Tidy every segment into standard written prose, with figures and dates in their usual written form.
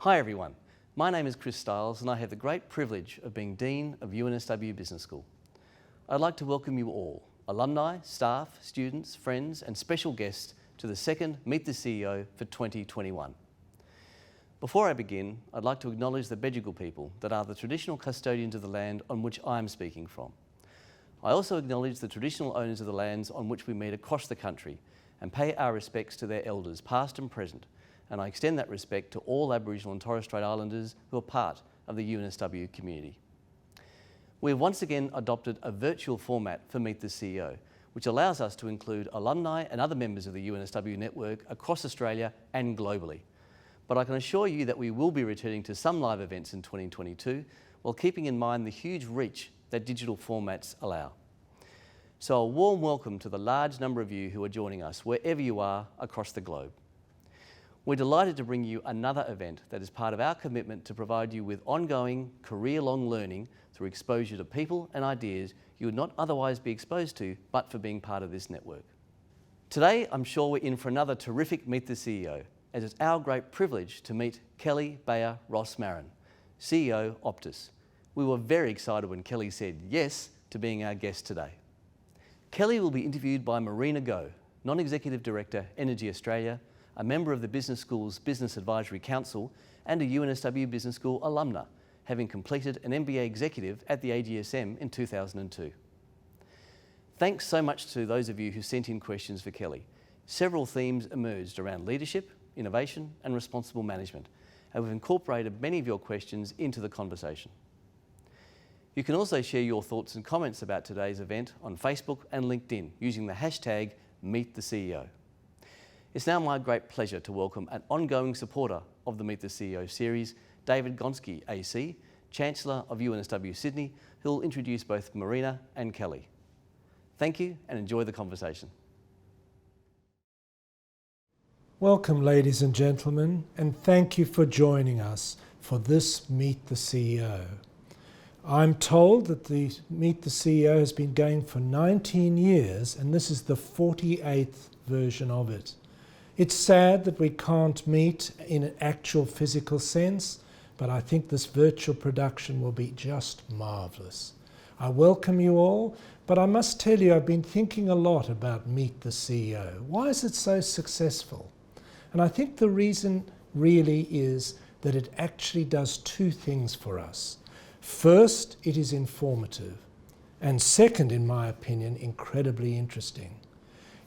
Hi everyone, my name is Chris Stiles and I have the great privilege of being Dean of UNSW Business School. I'd like to welcome you all, alumni, staff, students, friends and special guests to the second Meet the CEO for 2021. Before I begin, I'd like to acknowledge the Bedegal people that are the traditional custodians of the land on which I'm speaking from. I also acknowledge the traditional owners of the lands on which we meet across the country and pay our respects to their elders, past and present, and I extend that respect to all Aboriginal and Torres Strait Islanders who are part of the UNSW community. We have once again adopted a virtual format for Meet the CEO, which allows us to include alumni and other members of the UNSW network across Australia and globally. But I can assure you that we will be returning to some live events in 2022 while keeping in mind the huge reach that digital formats allow. So a warm welcome to the large number of you who are joining us wherever you are across the globe. We're delighted to bring you another event that is part of our commitment to provide you with ongoing career-long learning through exposure to people and ideas you would not otherwise be exposed to but for being part of this network. Today, I'm sure we're in for another terrific Meet the CEO, as it's our great privilege to meet Kelly Bayer Ross-Marin, CEO Optus. We were very excited when Kelly said yes to being our guest today. Kelly will be interviewed by Marina Go, Non-Executive Director, Energy Australia, a member of the Business School's Business Advisory Council and a UNSW Business School alumna, having completed an MBA Executive at the AGSM in 2002. Thanks so much to those of you who sent in questions for Kelly. Several themes emerged around leadership, innovation and responsible management, and we've incorporated many of your questions into the conversation. You can also share your thoughts and comments about today's event on Facebook and LinkedIn using the hashtag #MeetTheCEO. It's now my great pleasure to welcome an ongoing supporter of the Meet the CEO series, David Gonski, AC, Chancellor of UNSW Sydney, who will introduce both Marina and Kelly. Thank you and enjoy the conversation. Welcome, ladies and gentlemen, and thank you for joining us for this Meet the CEO. I'm told that the Meet the CEO has been going for 19 years, and this is the 48th version of it. It's sad that we can't meet in an actual physical sense, but I think this virtual production will be just marvellous. I welcome you all, but I must tell you I've been thinking a lot about Meet the CEO. Why is it so successful? And I think the reason really is that it actually does two things for us. First, it is informative, and second, in my opinion, incredibly interesting.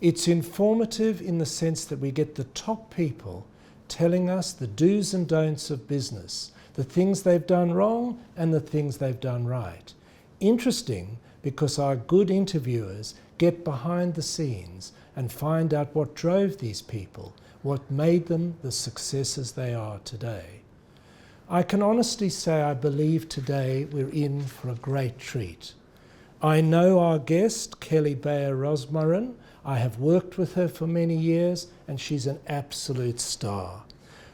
It's informative in the sense that we get the top people telling us the do's and don'ts of business, the things they've done wrong and the things they've done right. Interesting because our good interviewers get behind the scenes and find out what drove these people, what made them the successes they are today. I can honestly say I believe today we're in for a great treat. I know our guest, Kelly Bayer Ross-Marin. I have worked with her for many years and she's an absolute star.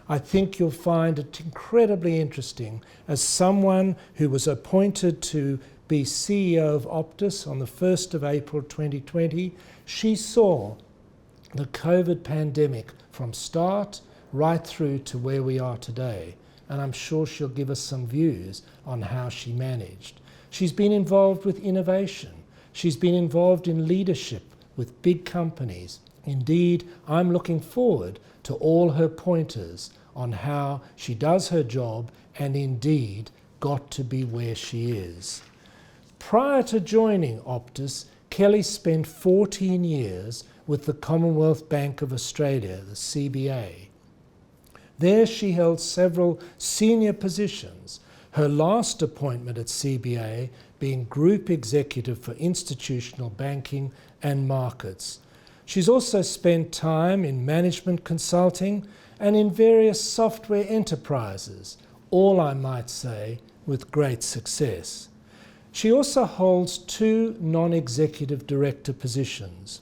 I think you'll find it incredibly interesting as someone who was appointed to be CEO of Optus on the 1st of April 2020. She saw the COVID pandemic from start right through to where we are today, and I'm sure she'll give us some views on how she managed. She's been involved with innovation. She's been involved in leadership with big companies. Indeed, I'm looking forward to all her pointers on how she does her job and indeed got to be where she is. Prior to joining Optus, Kelly spent 14 years with the Commonwealth Bank of Australia, the CBA. There she held several senior positions, her last appointment at CBA being Group Executive for Institutional Banking and Markets. She's also spent time in management consulting and in various software enterprises, all I might say with great success. She also holds two non-executive director positions,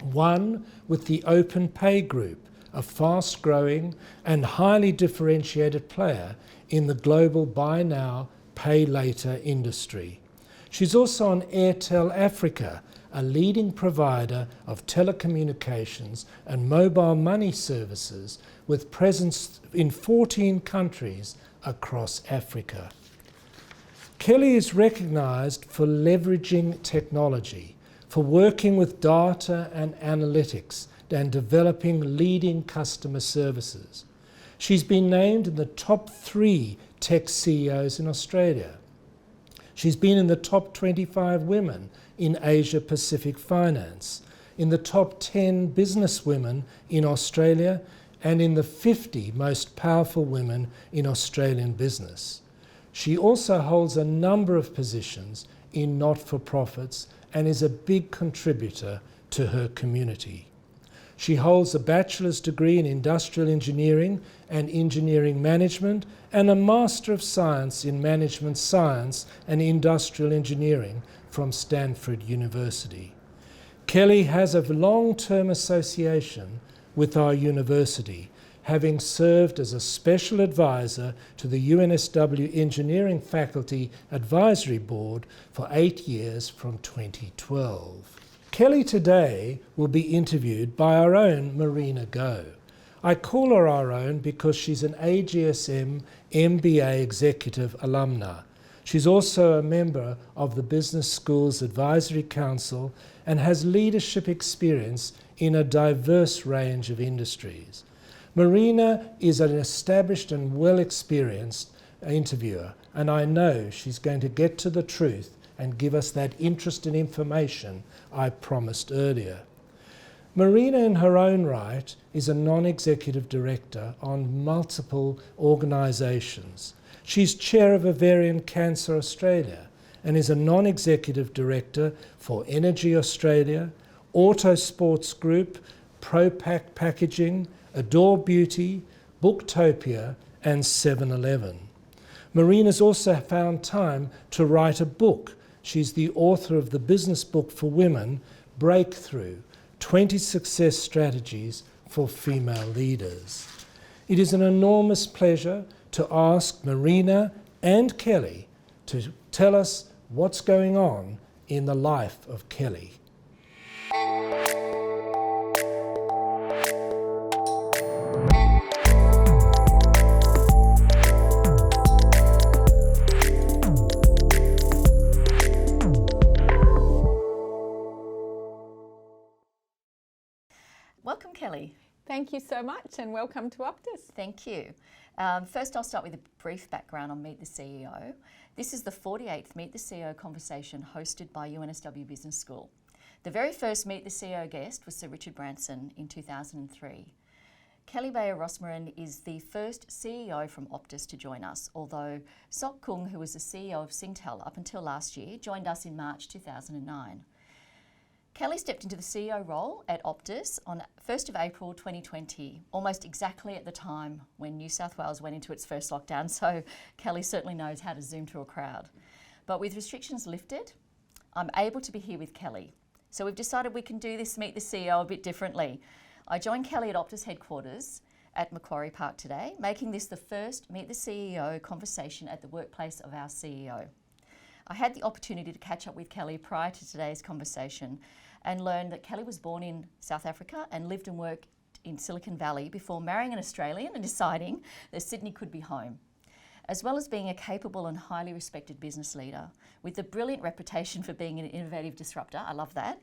one with the Open Pay Group, a fast-growing and highly differentiated player in the global buy now, pay later industry. She's also on Airtel Africa, a leading provider of telecommunications and mobile money services with presence in 14 countries across Africa. Kelly is recognised for leveraging technology, for working with data and analytics and developing leading customer services. She's been named in the top 3 tech CEOs in Australia. She's been in the top 25 women in Asia Pacific finance, in the top 10 business women in Australia, and in the 50 most powerful women in Australian business. She also holds a number of positions in not-for-profits and is a big contributor to her community. She holds a bachelor's degree in industrial engineering and engineering management and a Master of Science in Management Science and Industrial Engineering from Stanford University. Kelly has a long-term association with our university, having served as a special advisor to the UNSW Engineering Faculty Advisory Board for 8 years from 2012. Kelly today will be interviewed by our own Marina Go. I call her our own because she's an AGSM MBA executive alumna. She's also a member of the Business Schools Advisory Council and has leadership experience in a diverse range of industries. Marina is an established and well-experienced interviewer, and I know she's going to get to the truth and give us that interest and information I promised earlier. Marina, in her own right, is a non-executive director on multiple organisations. She's chair of Ovarian Cancer Australia and is a non-executive director for Energy Australia, Autosports Group, Propack Packaging, Adore Beauty, Booktopia and 7-Eleven. Marina's also found time to write a book. She's the author of the business book for women, Breakthrough, 20 Success Strategies for Female Leaders. It is an enormous pleasure to ask Marina and Kelly to tell us what's going on in the life of Kelly. Welcome, Kelly. Thank you so much and welcome to Optus. Thank you. First, I'll start with a brief background on Meet the CEO. This is the 48th Meet the CEO conversation hosted by UNSW Business School. The very first Meet the CEO guest was Sir Richard Branson in 2003. Kelly Bayer Rosmarin is the first CEO from Optus to join us, although Sok Kung, who was the CEO of Singtel up until last year, joined us in March 2009. Kelly stepped into the CEO role at Optus on 1st of April 2020, almost exactly at the time when New South Wales went into its first lockdown, so Kelly certainly knows how to Zoom to a crowd. But with restrictions lifted, I'm able to be here with Kelly. So we've decided we can do this Meet the CEO a bit differently. I joined Kelly at Optus headquarters at Macquarie Park today, making this the first Meet the CEO conversation at the workplace of our CEO. I had the opportunity to catch up with Kelly prior to today's conversation and learned that Kelly was born in South Africa and lived and worked in Silicon Valley before marrying an Australian and deciding that Sydney could be home. As well as being a capable and highly respected business leader with a brilliant reputation for being an innovative disruptor, I love that,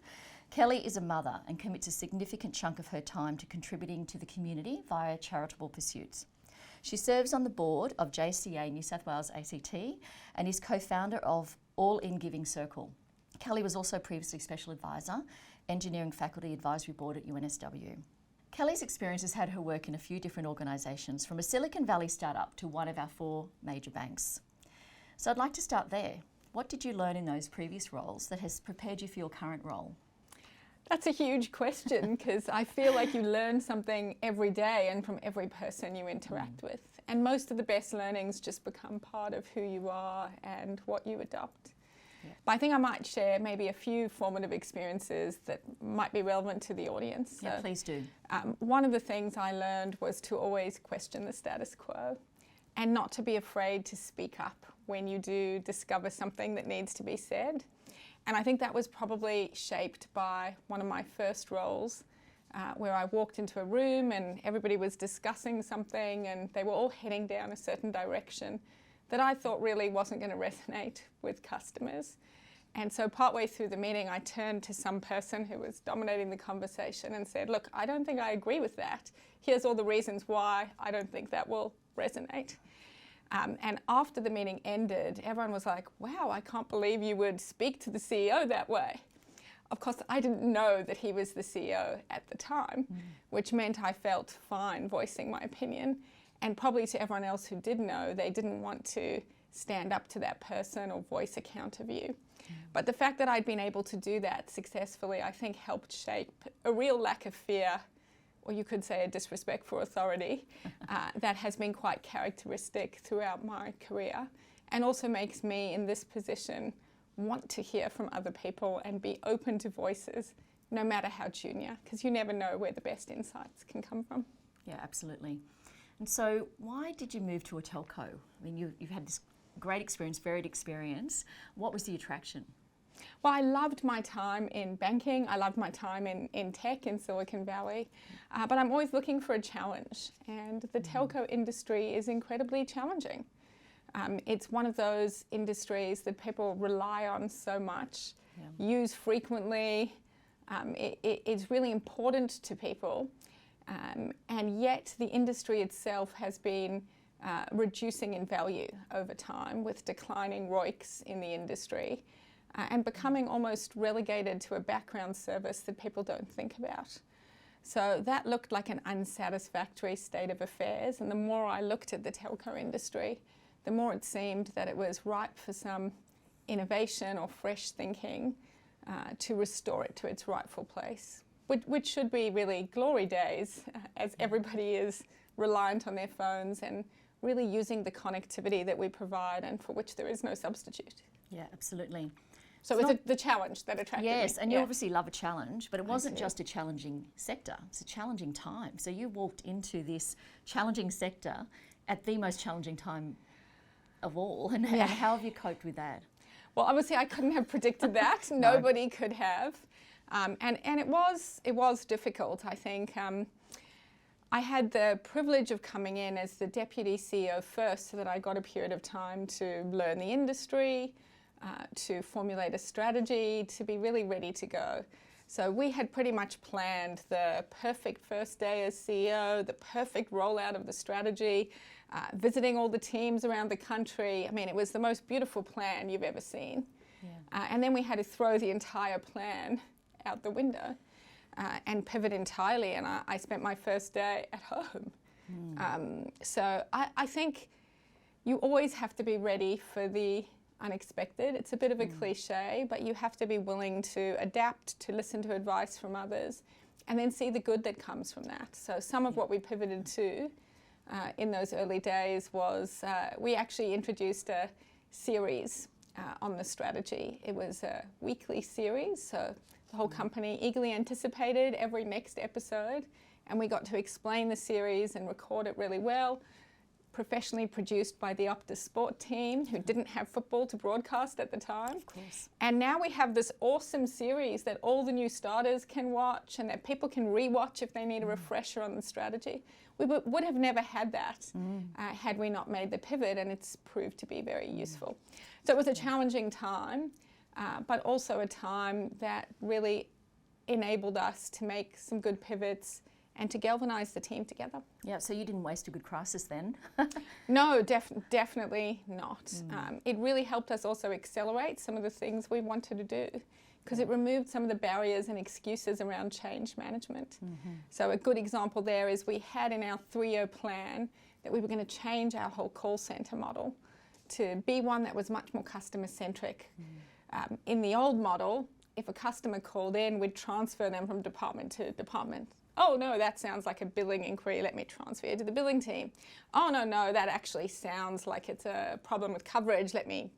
Kelly is a mother and commits a significant chunk of her time to contributing to the community via charitable pursuits. She serves on the board of JCA New South Wales ACT and is co-founder of All In Giving Circle. Kelly was also previously Special Advisor, Engineering Faculty Advisory Board at UNSW. Kelly's experience has had her work in a few different organisations, from a Silicon Valley startup to one of our 4 major banks. So I'd like to start there. What did you learn in those previous roles that has prepared you for your current role? That's a huge question because I feel like you learn something every day and from every person you interact with. And most of the best learnings just become part of who you are and what you adopt. Yeah. But I think I might share maybe a few formative experiences that might be relevant to the audience. Yeah, please do. One of the things I learned was to always question the status quo and not to be afraid to speak up when you do discover something that needs to be said. And I think that was probably shaped by one of my first roles, where I walked into a room and everybody was discussing something and they were all heading down a certain direction that I thought really wasn't going to resonate with customers. And so partway through the meeting, I turned to some person who was dominating the conversation and said, look, I don't think I agree with that. Here's all the reasons why I don't think that will resonate. And after the meeting ended, everyone was like, wow, I can't believe you would speak to the CEO that way. Of course, I didn't know that he was the CEO at the time, which meant I felt fine voicing my opinion. And probably to everyone else who did know, they didn't want to stand up to that person or voice a counter view. But the fact that I'd been able to do that successfully, I think helped shape a real lack of fear, or you could say a disrespect for authority, that has been quite characteristic throughout my career, and also makes me in this position want to hear from other people and be open to voices, no matter how junior, because you never know where the best insights can come from. Yeah, absolutely. And so why did you move to a telco? I mean, you've had this great experience, varied experience. What was the attraction? Well, I loved my time in banking. I loved my time in tech in Silicon Valley. But I'm always looking for a challenge. And the telco industry is incredibly challenging. It's one of those industries that people rely on so much, use frequently. It's really important to people. And yet the industry itself has been reducing in value over time with declining ROICs in the industry and becoming almost relegated to a background service that people don't think about. So that looked like an unsatisfactory state of affairs, and the more I looked at the telco industry, the more it seemed that it was ripe for some innovation or fresh thinking to restore it to its rightful place, which should be really glory days as everybody is reliant on their phones and really using the connectivity that we provide and for which there is no substitute. Yeah, absolutely. So it's the challenge that attracted me. Yes, and you obviously love a challenge, but it wasn't just a challenging sector, it's a challenging time. So you walked into this challenging sector at the most challenging time of all, and how have you coped with that? Well, obviously I couldn't have predicted that. Nobody could have. And it was difficult, I think. I had the privilege of coming in as the Deputy CEO first, so that I got a period of time to learn the industry, to formulate a strategy, to be really ready to go. So we had pretty much planned the perfect first day as CEO, the perfect rollout of the strategy, visiting all the teams around the country. I mean, it was the most beautiful plan you've ever seen. Yeah. And then we had to throw the entire plan out the window and pivot entirely. And I spent my first day at home. So I think you always have to be ready for the unexpected. It's a bit of a cliche, but you have to be willing to adapt, to listen to advice from others, and then see the good that comes from that. So some of what we pivoted to in those early days was we actually introduced a series on the strategy. It was a weekly series, so the whole company eagerly anticipated every next episode, and we got to explain the series and record it really well. Professionally produced by the Optus Sport team, who didn't have football to broadcast at the time. Of course. And now we have this awesome series that all the new starters can watch and that people can re-watch if they need a refresher on the strategy. We would have never had that had we not made the pivot, and it's proved to be very useful. So it was a challenging time, but also a time that really enabled us to make some good pivots and to galvanise the team together. Yeah, so you didn't waste a good crisis then? No, definitely not. It really helped us also accelerate some of the things we wanted to do, because it removed some of the barriers and excuses around change management. So a good example there is we had in our 3-year plan that we were going to change our whole call centre model to be one that was much more customer-centric. In the old model, if a customer called in, we'd transfer them from department to department. Oh no, that sounds like a billing inquiry, let me transfer you to the billing team. Oh no, that actually sounds like it's a problem with coverage, let me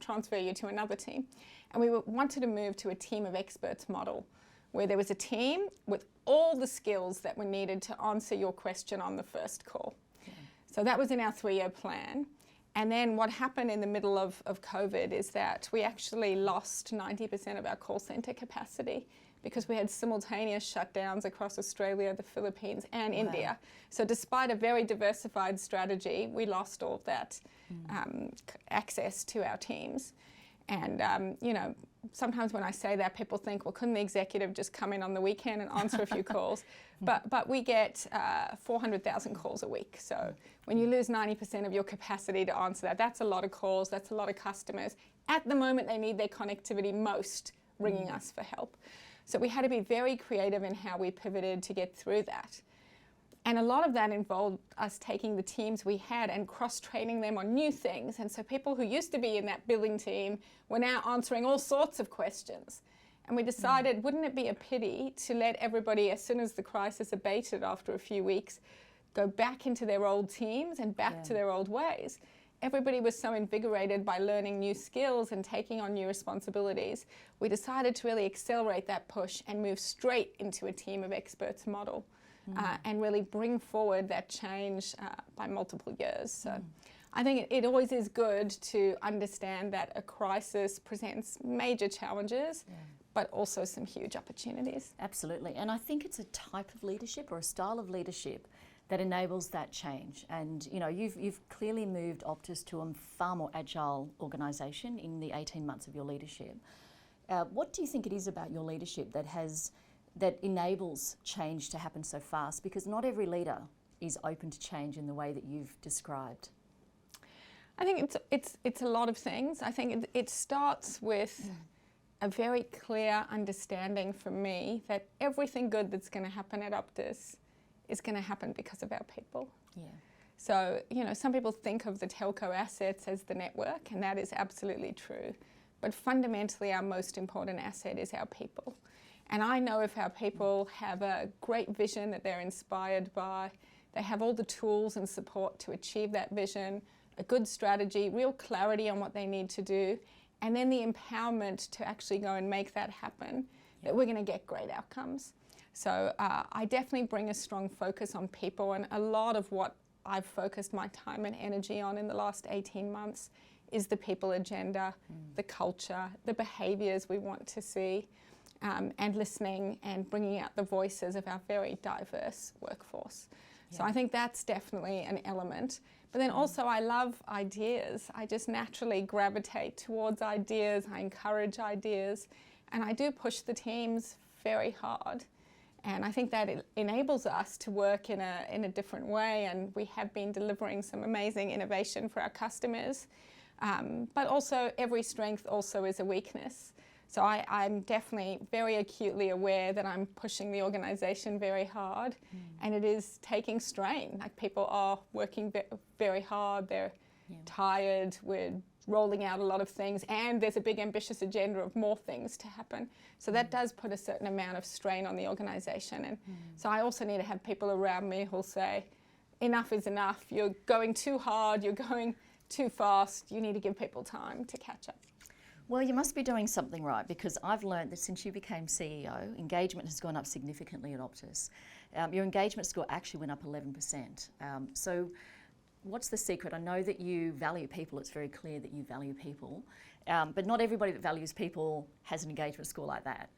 transfer you to another team. And we wanted to move to a team of experts model, where there was a team with all the skills that were needed to answer your question on the first call. So that was in our 3-year plan. And then what happened in the middle of COVID is that we actually lost 90% of our call centre capacity because we had simultaneous shutdowns across Australia, the Philippines and India. So despite a very diversified strategy, we lost all of that access to our teams. And, you know, sometimes when I say that, people think, well, couldn't the executive just come in on the weekend and answer a few calls? But we get 400,000 calls a week. So when you lose 90% of your capacity to answer that, that's a lot of calls, that's a lot of customers. At the moment, they need their connectivity most, ringing us for help. So we had to be very creative in how we pivoted to get through that. And a lot of that involved us taking the teams we had and cross-training them on new things. And so people who used to be in that billing team were now answering all sorts of questions. And we decided, wouldn't it be a pity to let everybody, as soon as the crisis abated after a few weeks, go back into their old teams and back to their old ways? Everybody was so invigorated by learning new skills and taking on new responsibilities. We decided to really accelerate that push and move straight into a team of experts model. And really bring forward that change by multiple years. So I think it always is good to understand that a crisis presents major challenges, but also some huge opportunities. Absolutely. And I think it's a type of leadership or a style of leadership that enables that change. And you know, you've clearly moved Optus to a far more agile organisation in the 18 months of your leadership. What do you think it is about your leadership that enables change to happen so fast? Because not every leader is open to change in the way that you've described. I think it's a lot of things. I think it starts with a very clear understanding for me that everything good that's going to happen at Optus is going to happen because of our people. Yeah. So, you know, some people think of the telco assets as the network, and that is absolutely true. But fundamentally, our most important asset is our people. And I know if our people have a great vision that they're inspired by, they have all the tools and support to achieve that vision, a good strategy, real clarity on what they need to do, and then the empowerment to actually go and make that happen, that we're going to get great outcomes. So I definitely bring a strong focus on people, and a lot of what I've focused my time and energy on in the last 18 months is the people agenda, the culture, the behaviours we want to see. And listening and bringing out the voices of our very diverse workforce. So I think that's definitely an element. But then also I love ideas. I just naturally gravitate towards ideas. I encourage ideas. And I do push the teams very hard. And I think that it enables us to work in a different way. And we have been delivering some amazing innovation for our customers. But also every strength also is a weakness. So I'm definitely very acutely aware that I'm pushing the organisation very hard, and it is taking strain. Like, people are working very hard, they're tired, we're rolling out a lot of things, and there's a big ambitious agenda of more things to happen. So that does put a certain amount of strain on the organisation. And so I also need to have people around me who'll say, enough is enough, you're going too hard, you're going too fast, you need to give people time to catch up. Well, you must be doing something right, because I've learned that since you became CEO, engagement has gone up significantly at Optus. Your engagement score actually went up 11%. So what's the secret? I know that you value people. It's very clear that you value people. But not everybody that values people has an engagement score like that.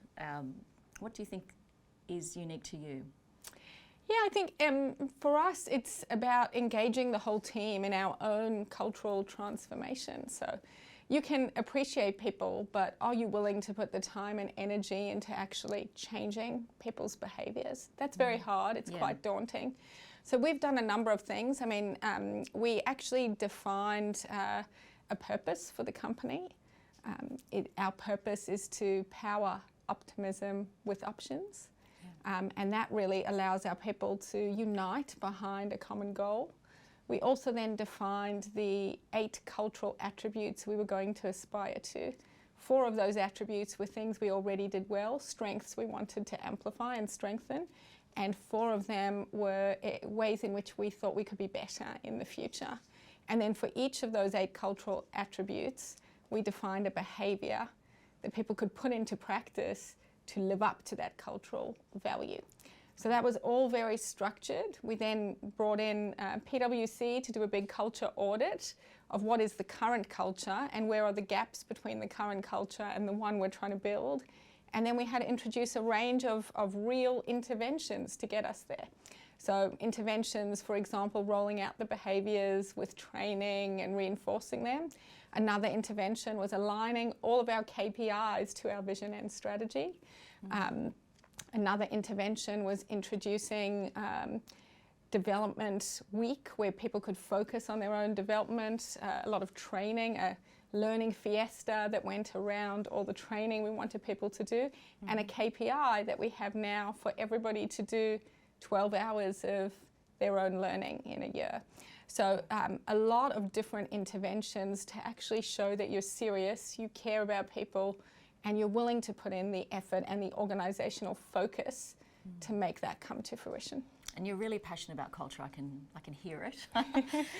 What do you think is unique to you? Yeah, I think for us, it's about engaging the whole team in our own cultural transformation. So you can appreciate people, but are you willing to put the time and energy into actually changing people's behaviours? That's very hard. It's quite daunting. So we've done a number of things. I mean, we actually defined a purpose for the company. Our purpose is to power optimism with options. And that really allows our people to unite behind a common goal. We also then defined the 8 cultural attributes we were going to aspire to. 4 of those attributes were things we already did well, strengths we wanted to amplify and strengthen, and 4 of them were ways in which we thought we could be better in the future. And then for each of those 8 cultural attributes, we defined a behaviour that people could put into practice to live up to that cultural value. So that was all very structured. We then brought in PwC to do a big culture audit of what is the current culture and where are the gaps between the current culture and the one we're trying to build. And then we had to introduce a range of real interventions to get us there. So interventions, for example, rolling out the behaviours with training and reinforcing them. Another intervention was aligning all of our KPIs to our vision and strategy. Another intervention was introducing development week where people could focus on their own development, a lot of training, a learning fiesta that went around all the training we wanted people to do, and a KPI that we have now for everybody to do 12 hours of their own learning in a year. So a lot of different interventions to actually show that you're serious, you care about people, and you're willing to put in the effort and the organisational focus to make that come to fruition. And you're really passionate about culture. I can hear it,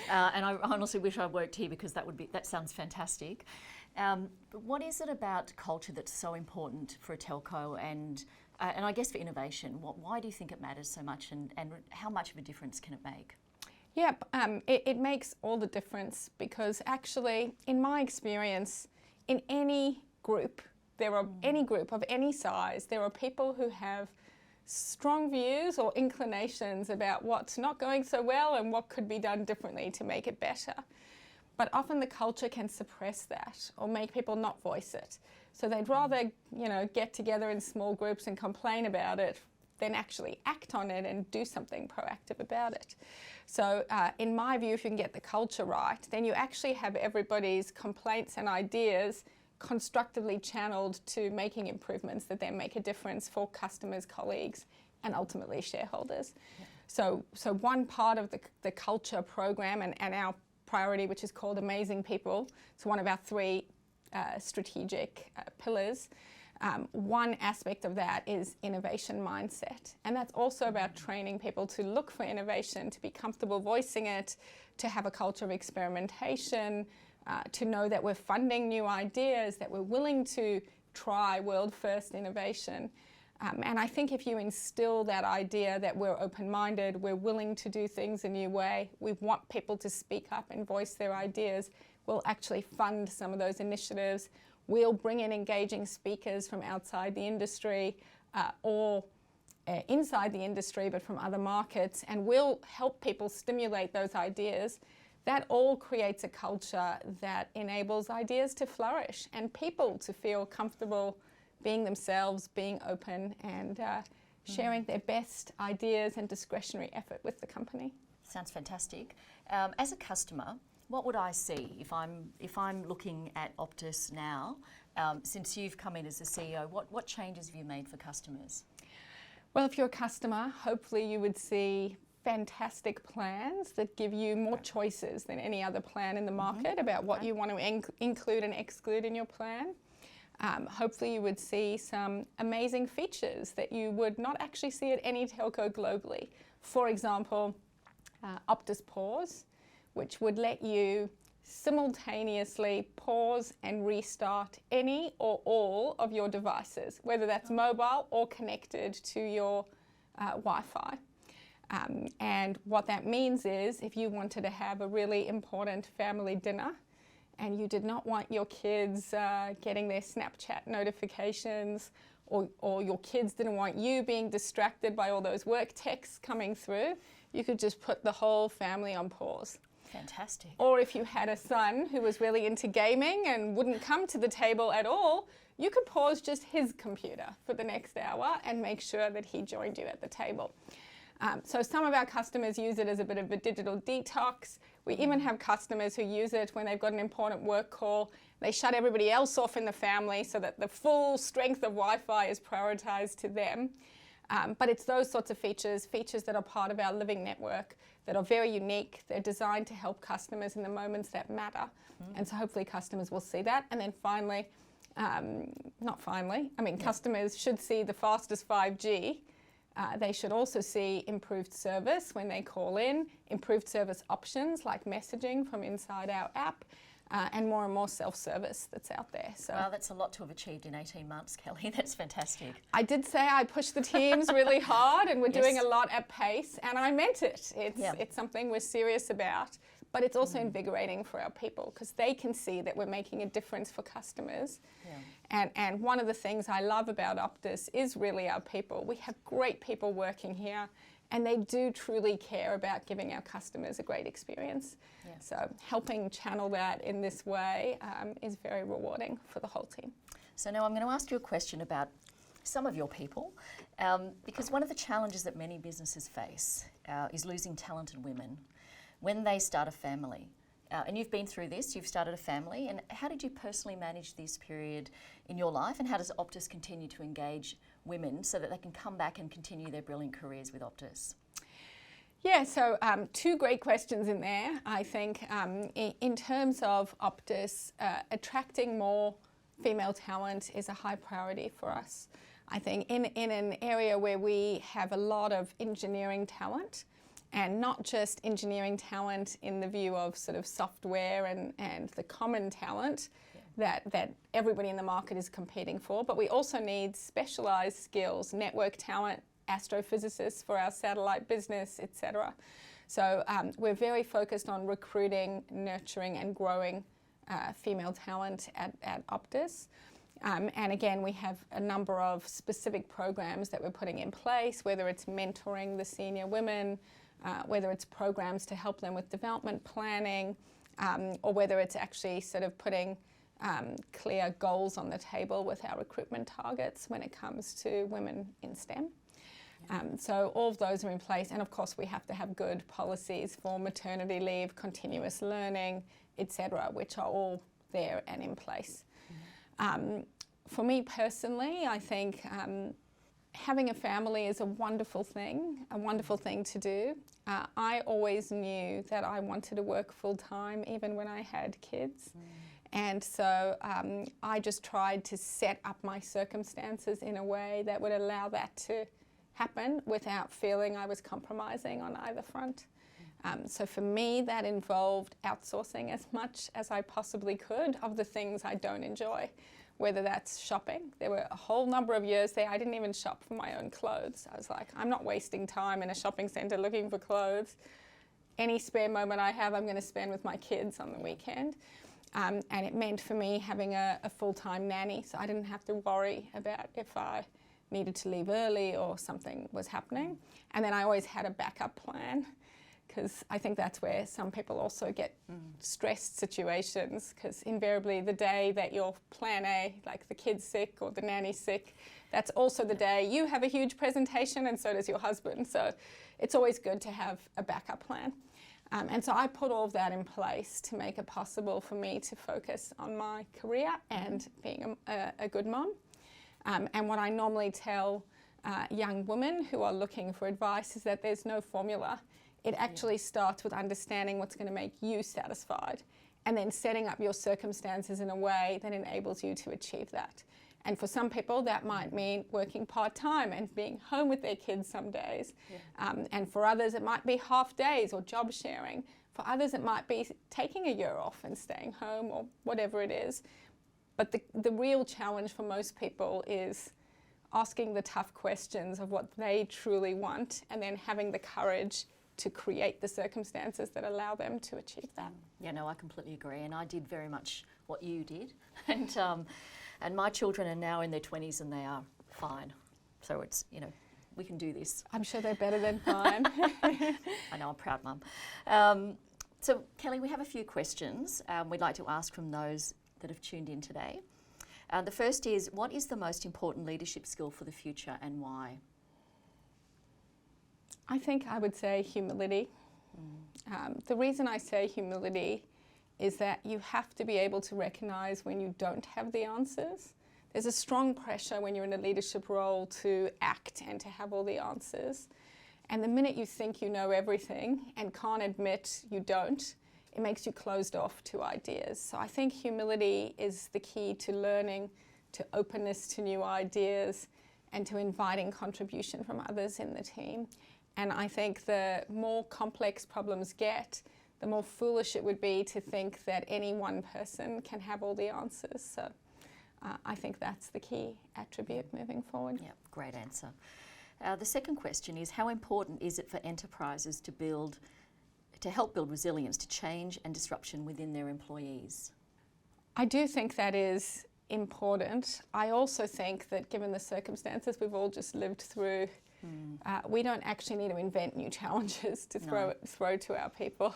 and I honestly wish I worked here because that sounds fantastic. But what is it about culture that's so important for a telco and I guess for innovation? Why do you think it matters so much, and how much of a difference can it make? Yeah, it makes all the difference because actually, in my experience, in any group, any group of any size, there are people who have strong views or inclinations about what's not going so well and what could be done differently to make it better. But often the culture can suppress that or make people not voice it. So they'd rather, get together in small groups and complain about it than actually act on it and do something proactive about it. So in my view, if you can get the culture right, then you actually have everybody's complaints and ideas constructively channeled to making improvements that then make a difference for customers, colleagues, and ultimately shareholders. Yeah. So one part of the culture program and our priority, which is called Amazing People, it's one of our 3 strategic pillars. One aspect of that is innovation mindset, and that's also about training people to look for innovation, to be comfortable voicing it, to have a culture of experimentation, to know that we're funding new ideas, that we're willing to try world-first innovation. And I think if you instill that idea that we're open-minded, we're willing to do things a new way, we want people to speak up and voice their ideas, we'll actually fund some of those initiatives. We'll bring in engaging speakers from outside the industry or inside the industry, but from other markets, and we'll help people stimulate those ideas. That all creates a culture that enables ideas to flourish and people to feel comfortable being themselves, being open, and sharing their best ideas and discretionary effort with the company. Sounds fantastic. As a customer, what would I see if I'm looking at Optus now? Since you've come in as the CEO, what changes have you made for customers? Well, if you're a customer, hopefully you would see fantastic plans that give you more choices than any other plan in the market about what you want to include and exclude in your plan. Hopefully you would see some amazing features that you would not actually see at any telco globally. For example, Optus Pause, which would let you simultaneously pause and restart any or all of your devices, whether that's mobile or connected to your Wi-Fi. And what that means is if you wanted to have a really important family dinner and you did not want your kids getting their Snapchat notifications, or your kids didn't want you being distracted by all those work texts coming through, you could just put the whole family on pause. Fantastic. Or if you had a son who was really into gaming and wouldn't come to the table at all, you could pause just his computer for the next hour and make sure that he joined you at the table. So some of our customers use it as a bit of a digital detox. We even have customers who use it when they've got an important work call. They shut everybody else off in the family so that the full strength of Wi-Fi is prioritized to them. But it's those sorts of features that are part of our living network that are very unique. They're designed to help customers in the moments that matter. And so hopefully customers will see that. And then finally, customers should see the fastest 5G. They should also see improved service when they call in, improved service options like messaging from inside our app, and more self-service that's out there. So Wow, that's a lot to have achieved in 18 months, Kelly. That's fantastic. I did say I pushed the teams really hard, and we're Yes. doing a lot at pace, and I meant it. Yeah. It's something we're serious about, but it's also invigorating for our people because they can see that we're making a difference for customers. Yeah. And one of the things I love about Optus is really our people. We have great people working here, and they do truly care about giving our customers a great experience. Yeah. So helping channel that in this way is very rewarding for the whole team. So now I'm going to ask you a question about some of your people, because one of the challenges that many businesses face is losing talented women when they start a family. And you've been through this, you've started a family, and how did you personally manage this period in your life, and how does Optus continue to engage women so that they can come back and continue their brilliant careers with Optus? Yeah, so two great questions in there. I think in terms of Optus, attracting more female talent is a high priority for us. I think in an area where we have a lot of engineering talent, and not just engineering talent in the view of sort of software and the common talent that everybody in the market is competing for, but we also need specialised skills, network talent, astrophysicists for our satellite business, etc. So we're very focused on recruiting, nurturing and growing female talent at Optus. And again, we have a number of specific programs that we're putting in place, whether it's mentoring the senior women, whether it's programs to help them with development planning, or whether it's actually sort of putting clear goals on the table with our recruitment targets when it comes to women in STEM. So all of those are in place, and of course we have to have good policies for maternity leave, continuous learning, etc., which are all there and in place. For me personally, I think having a family is a wonderful thing to do. I always knew that I wanted to work full time even when I had kids. And so I just tried to set up my circumstances in a way that would allow that to happen without feeling I was compromising on either front. So for me, that involved outsourcing as much as I possibly could of the things I don't enjoy, whether that's shopping. There were a whole number of years there I didn't even shop for my own clothes. I was like, I'm not wasting time in a shopping centre looking for clothes. Any spare moment I have, I'm going to spend with my kids on the weekend. And it meant for me having a full-time nanny, so I didn't have to worry about if I needed to leave early or something was happening. And then I always had a backup plan, because I think that's where some people also get stressed situations, because invariably the day that your plan A, like the kid's sick or the nanny's sick, that's also the day you have a huge presentation and so does your husband. So it's always good to have a backup plan. And so I put all of that in place to make it possible for me to focus on my career and being a good mom. And what I normally tell young women who are looking for advice is that there's no formula. It actually starts with understanding what's going to make you satisfied and then setting up your circumstances in a way that enables you to achieve that. And for some people, that might mean working part-time and being home with their kids some days. And for others, it might be half days or job sharing. For others, it might be taking a year off and staying home or whatever it is. But the real challenge for most people is asking the tough questions of what they truly want and then having the courage to create the circumstances that allow them to achieve that. Yeah, no, I completely agree, and I did very much what you did, and my children are now in their 20s and they are fine. So it's, you know, we can do this. I'm sure they're better than fine. I know, I'm a proud mum. So Kelly, we have a few questions we'd like to ask from those that have tuned in today. The first is, what is the most important leadership skill for the future and why? I think I would say humility. The reason I say humility is that you have to be able to recognise when you don't have the answers. There's a strong pressure when you're in a leadership role to act and to have all the answers. And the minute you think you know everything and can't admit you don't, it makes you closed off to ideas. So I think humility is the key to learning, to openness to new ideas, and to inviting contribution from others in the team. And I think the more complex problems get, the more foolish it would be to think that any one person can have all the answers. So I think that's the key attribute moving forward. Yeah, great answer. The second question is, how important is it for enterprises to help build resilience to change and disruption within their employees? I do think that is important. I also think that given the circumstances we've all just lived through, we don't actually need to invent new challenges to throw to our people.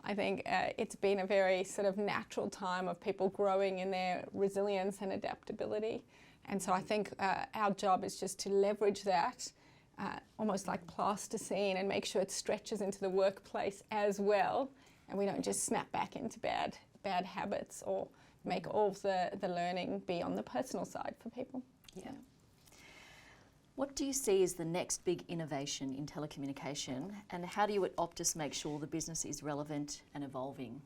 I think it's been a very sort of natural time of people growing in their resilience and adaptability. And so I think our job is just to leverage that almost like plasticine and make sure it stretches into the workplace as well, and we don't just snap back into bad habits or make all of the learning be on the personal side for people. Yeah. What do you see as the next big innovation in telecommunication, and how do you at Optus make sure the business is relevant and evolving?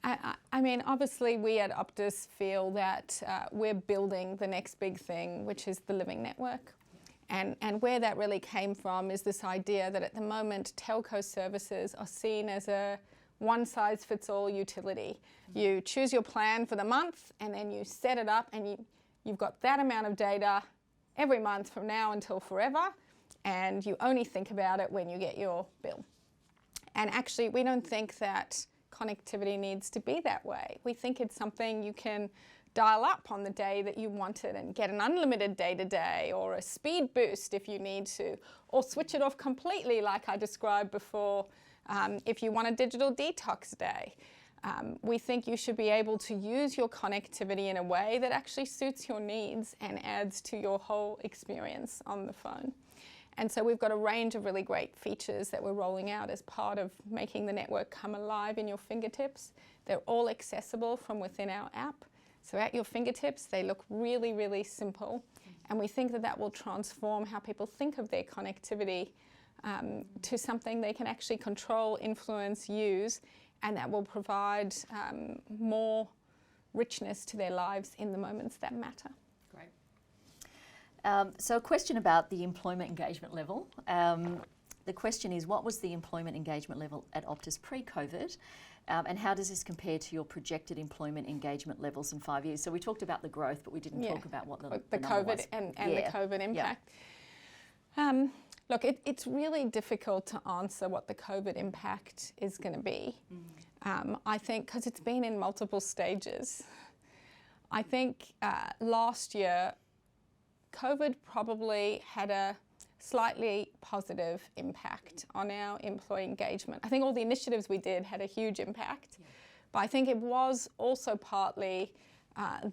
I mean, obviously we at Optus feel that we're building the next big thing, which is the living network. And where that really came from is this idea that at the moment telco services are seen as a one-size-fits-all utility. You choose your plan for the month and then you set it up and you've got that amount of data every month from now until forever, and you only think about it when you get your bill. And actually we don't think that connectivity needs to be that way. We think it's something you can dial up on the day that you want it and get an unlimited day-to-day or a speed boost if you need to, or switch it off completely like I described before if you want a digital detox day. We think you should be able to use your connectivity in a way that actually suits your needs and adds to your whole experience on the phone. And so we've got a range of really great features that we're rolling out as part of making the network come alive in your fingertips. They're all accessible from within our app. So at your fingertips, they look really, really simple. And we think that that will transform how people think of their connectivity to something they can actually control, influence, use, and that will provide more richness to their lives in the moments that matter. Great. So a question about the employment engagement level. The question is, what was the employment engagement level at Optus pre-COVID? And how does this compare to your projected employment engagement levels in 5 years? So we talked about the growth, but we didn't talk about what the COVID was. and the COVID impact. Look, it's really difficult to answer what the COVID impact is going to be. I think because it's been in multiple stages. I think last year, COVID probably had a slightly positive impact on our employee engagement. I think all the initiatives we did had a huge impact, but I think it was also partly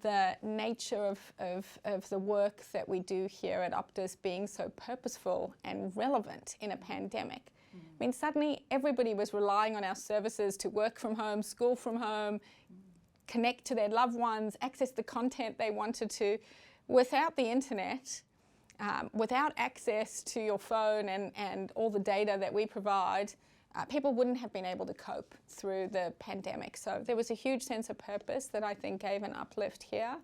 the nature of the work that we do here at Optus being so purposeful and relevant in a pandemic. I mean, suddenly everybody was relying on our services to work from home, school from home, connect to their loved ones, access the content they wanted to. Without the internet, without access to your phone and all the data that we provide, people wouldn't have been able to cope through the pandemic. So there was a huge sense of purpose that I think gave an uplift here.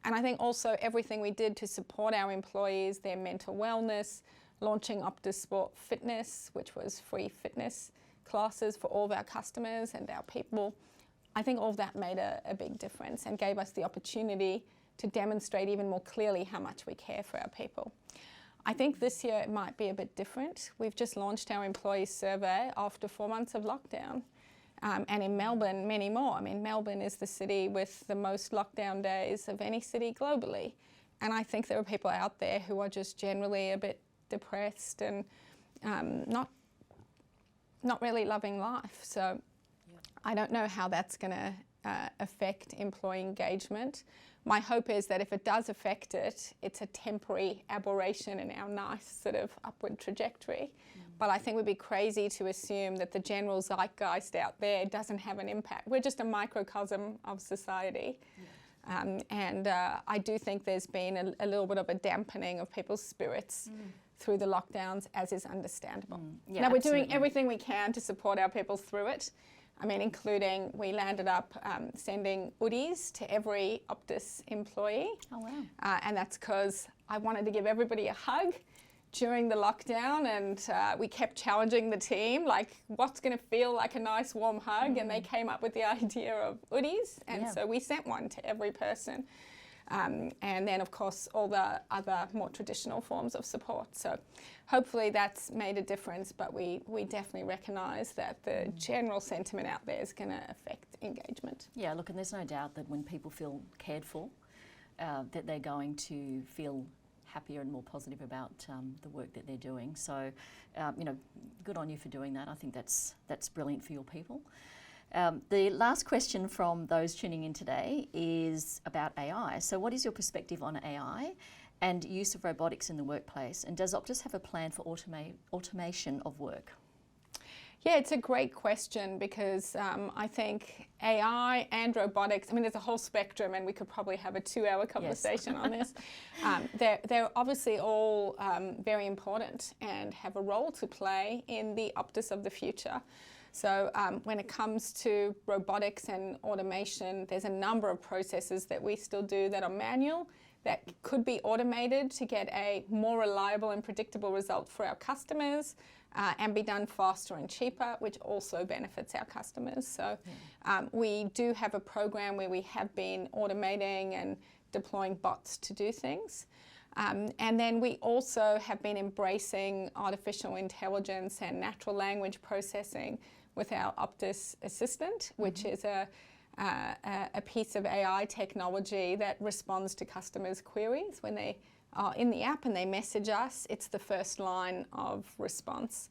And I think also everything we did to support our employees, their mental wellness, launching Optus Sport Fitness, which was free fitness classes for all of our customers and our people. I think all of that made a big difference and gave us the opportunity to demonstrate even more clearly how much we care for our people. I think this year it might be a bit different. We've just launched our employee survey after 4 months of lockdown. And in Melbourne, many more. I mean, Melbourne is the city with the most lockdown days of any city globally. And I think there are people out there who are just generally a bit depressed and not really loving life. So I don't know how that's going to affect employee engagement. My hope is that if it does affect it, it's a temporary aberration in our nice sort of upward trajectory. But I think we'd be crazy to assume that the general zeitgeist out there doesn't have an impact. We're just a microcosm of society. And I do think there's been a little bit of a dampening of people's spirits through the lockdowns, as is understandable. Now, we're doing everything we can to support our people through it. I mean, including we landed up sending hoodies to every Optus employee. Oh, wow. And that's because I wanted to give everybody a hug during the lockdown, and we kept challenging the team, like what's going to feel like a nice warm hug, and they came up with the idea of hoodies, and so we sent one to every person. And then, of course, all the other more traditional forms of support. So hopefully that's made a difference, but we definitely recognise that the general sentiment out there is going to affect engagement. Yeah, look, and there's no doubt that when people feel cared for, that they're going to feel happier and more positive about the work that they're doing. So, you know, good on you for doing that. I think that's brilliant for your people. The last question from those tuning in today is about AI. So what is your perspective on AI and use of robotics in the workplace? And does Optus have a plan for automation of work? Yeah, it's a great question because I think AI and robotics, I mean, there's a whole spectrum and we could probably have a 2-hour conversation on this. They're obviously all very important and have a role to play in the Optus of the future. So when it comes to robotics and automation, there's a number of processes that we still do that are manual that could be automated to get a more reliable and predictable result for our customers and be done faster and cheaper, which also benefits our customers. So we do have a program where we have been automating and deploying bots to do things. And then we also have been embracing artificial intelligence and natural language processing with our Optus Assistant, which is a piece of AI technology that responds to customers' queries. When they are in the app and they message us, it's the first line of response.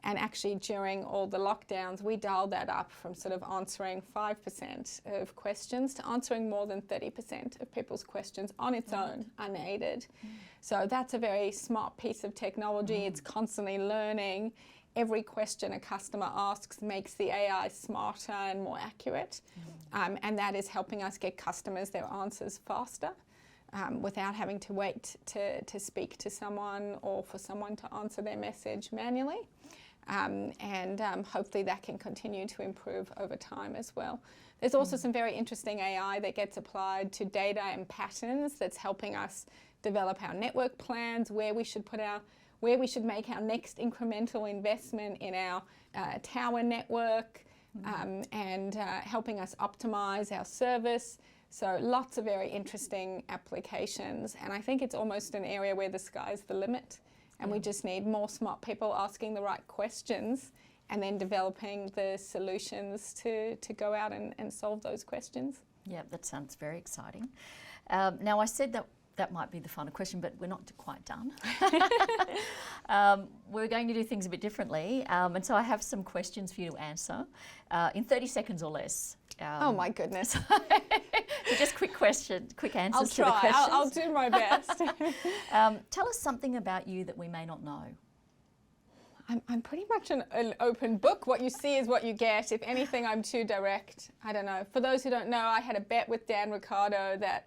And actually during all the lockdowns, we dialed that up from sort of answering 5% of questions to answering more than 30% of people's questions on its own, unaided. So that's a very smart piece of technology. It's constantly learning. Every question a customer asks makes the AI smarter and more accurate. And that is helping us get customers their answers faster without having to wait to speak to someone or for someone to answer their message manually. And hopefully that can continue to improve over time as well. There's also some very interesting AI that gets applied to data and patterns that's helping us develop our network plans, where we should make our next incremental investment in our tower network, and helping us optimize our service. So lots of very interesting applications, and I think it's almost an area where the sky's the limit, and we just need more smart people asking the right questions and then developing the solutions to go out and solve those questions. Yeah, that sounds very exciting. Now, I said that might be the final question, but we're not quite done. We're going to do things a bit differently, and so I have some questions for you to answer in 30 seconds or less. Oh my goodness. So just quick answers I'll to the try. questions. I'll do my best. Tell us something about you that we may not know. I'm pretty much an open book. What you see is what you get. If anything, I'm too direct. I don't know. For those who don't know, I had a bet with Dan Ricardo that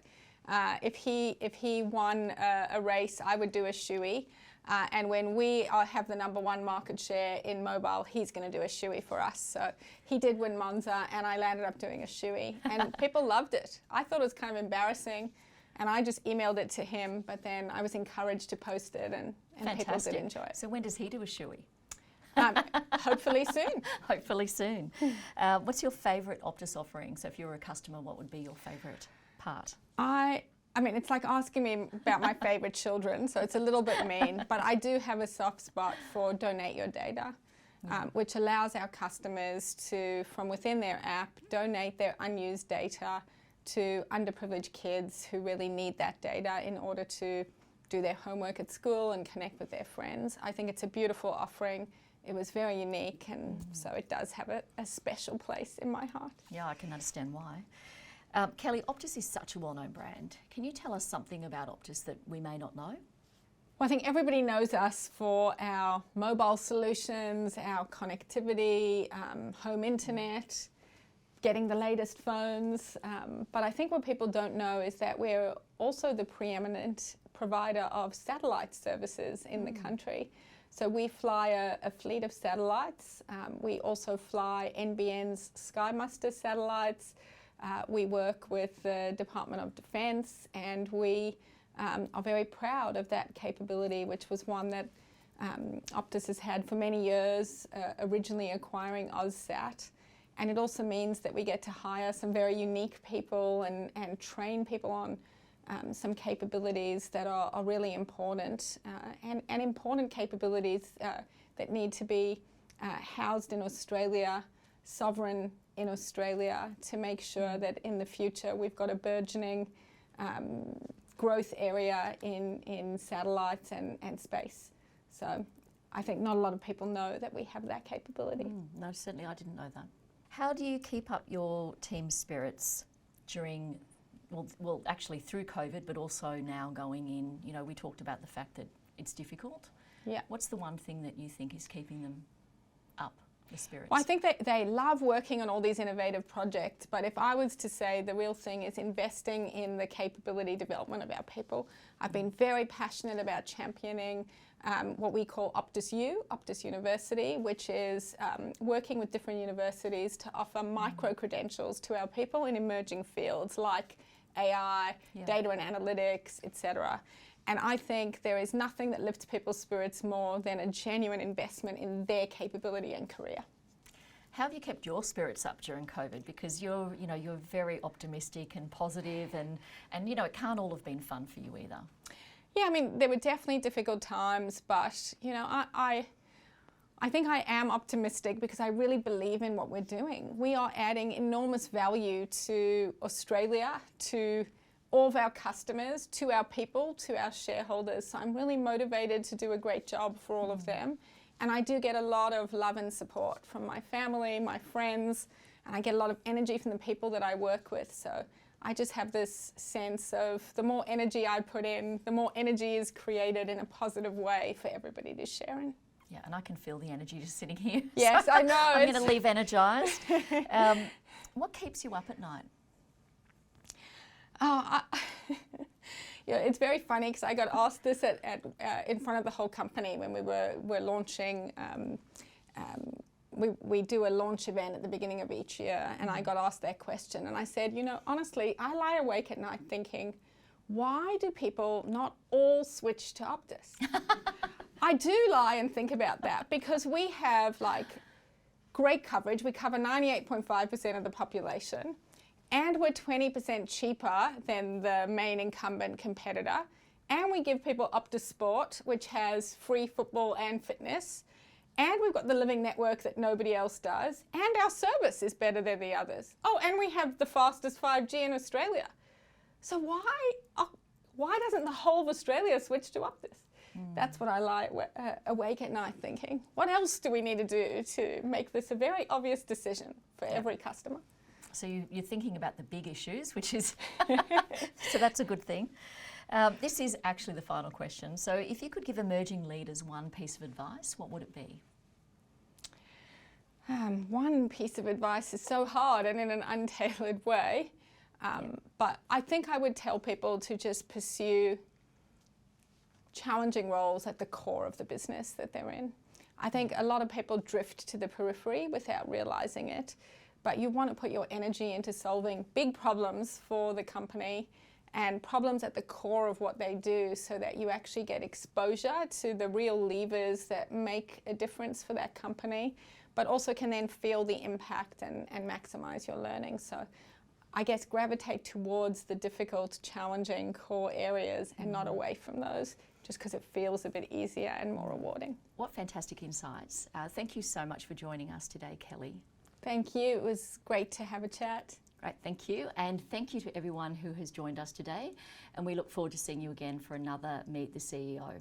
if he won a race, I would do a shoey. And when we have the #1 market share in mobile, he's going to do a shoey for us. So he did win Monza, and I landed up doing a shoey. And people loved it. I thought it was kind of embarrassing, and I just emailed it to him, but then I was encouraged to post it, and people did enjoy it. So when does he do a shoey? Hopefully soon. Hopefully soon. What's your favourite Optus offering? So if you were a customer, what would be your favourite part? I mean, it's like asking me about my favourite children, so it's a little bit mean, but I do have a soft spot for Donate Your Data, which allows our customers to, from within their app, donate their unused data to underprivileged kids who really need that data in order to do their homework at school and connect with their friends. I think it's a beautiful offering. It was very unique, and so it does have a special place in my heart. Yeah, I can understand why. Kelly, Optus is such a well-known brand. Can you tell us something about Optus that we may not know? Well, I think everybody knows us for our mobile solutions, our connectivity, home internet, getting the latest phones. But I think what people don't know is that we're also the preeminent provider of satellite services in the country. So we fly a fleet of satellites. We also fly NBN's SkyMuster satellites. We work with the Department of Defense, and we are very proud of that capability, which was one that Optus has had for many years, originally acquiring AusSat. And it also means that we get to hire some very unique people and train people on some capabilities that are really important and important capabilities that need to be housed in Australia, sovereign in Australia, to make sure that in the future we've got a burgeoning growth area in satellites and space. So I think not a lot of people know that we have that capability. No, certainly I didn't know that. How do you keep up your team's spirits during, well, actually through COVID, but also now going in, you know, we talked about the fact that it's difficult. Yeah. What's the one thing that you think is keeping them up, the spirits? Well, I think they love working on all these innovative projects, but if I was to say the real thing is investing in the capability development of our people. I've been very passionate about championing what we call Optus U, Optus University, which is working with different universities to offer micro-credentials to our people in emerging fields like AI, data and analytics, etc. And I think there is nothing that lifts people's spirits more than a genuine investment in their capability and career. How have you kept your spirits up during COVID? Because you're very optimistic and positive, and you know, it can't all have been fun for you either. Yeah, I mean, there were definitely difficult times, but you know, I think I am optimistic because I really believe in what we're doing. We are adding enormous value to Australia, to all of our customers, to our people, to our shareholders. So I'm really motivated to do a great job for all of them. And I do get a lot of love and support from my family, my friends, and I get a lot of energy from the people that I work with. So I just have this sense of the more energy I put in, the more energy is created in a positive way for everybody to share in. Yeah, and I can feel the energy just sitting here. Yes, So I know. I'm going to leave energised. What keeps you up at night? Oh, yeah, it's very funny because I got asked this in front of the whole company when we were launching. We do a launch event at the beginning of each year, and I got asked that question, and I said, you know, honestly, I lie awake at night thinking, why do people not all switch to Optus? I do lie and think about that because we have like great coverage. We cover 98.5% of the population, and we're 20% cheaper than the main incumbent competitor. And we give people Optus Sport, which has free football and fitness. And we've got the living network that nobody else does. And our service is better than the others. Oh, and we have the fastest 5G in Australia. So why doesn't the whole of Australia switch to Optus? That's what I lie awake at night thinking. What else do we need to do to make this a very obvious decision for every customer? So you're thinking about the big issues, which is, so that's a good thing. This is actually the final question. So if you could give emerging leaders one piece of advice, what would it be? One piece of advice is so hard and in an untailored way. But I think I would tell people to just pursue challenging roles at the core of the business that they're in. I think a lot of people drift to the periphery without realizing it, but you want to put your energy into solving big problems for the company and problems at the core of what they do so that you actually get exposure to the real levers that make a difference for that company, but also can then feel the impact and maximize your learning. So I guess gravitate towards the difficult, challenging core areas and not away from those, just because it feels a bit easier and more rewarding. What fantastic insights. Thank you so much for joining us today, Kelly. Thank you. It was great to have a chat. Great, thank you. And thank you to everyone who has joined us today. And we look forward to seeing you again for another Meet the CEO.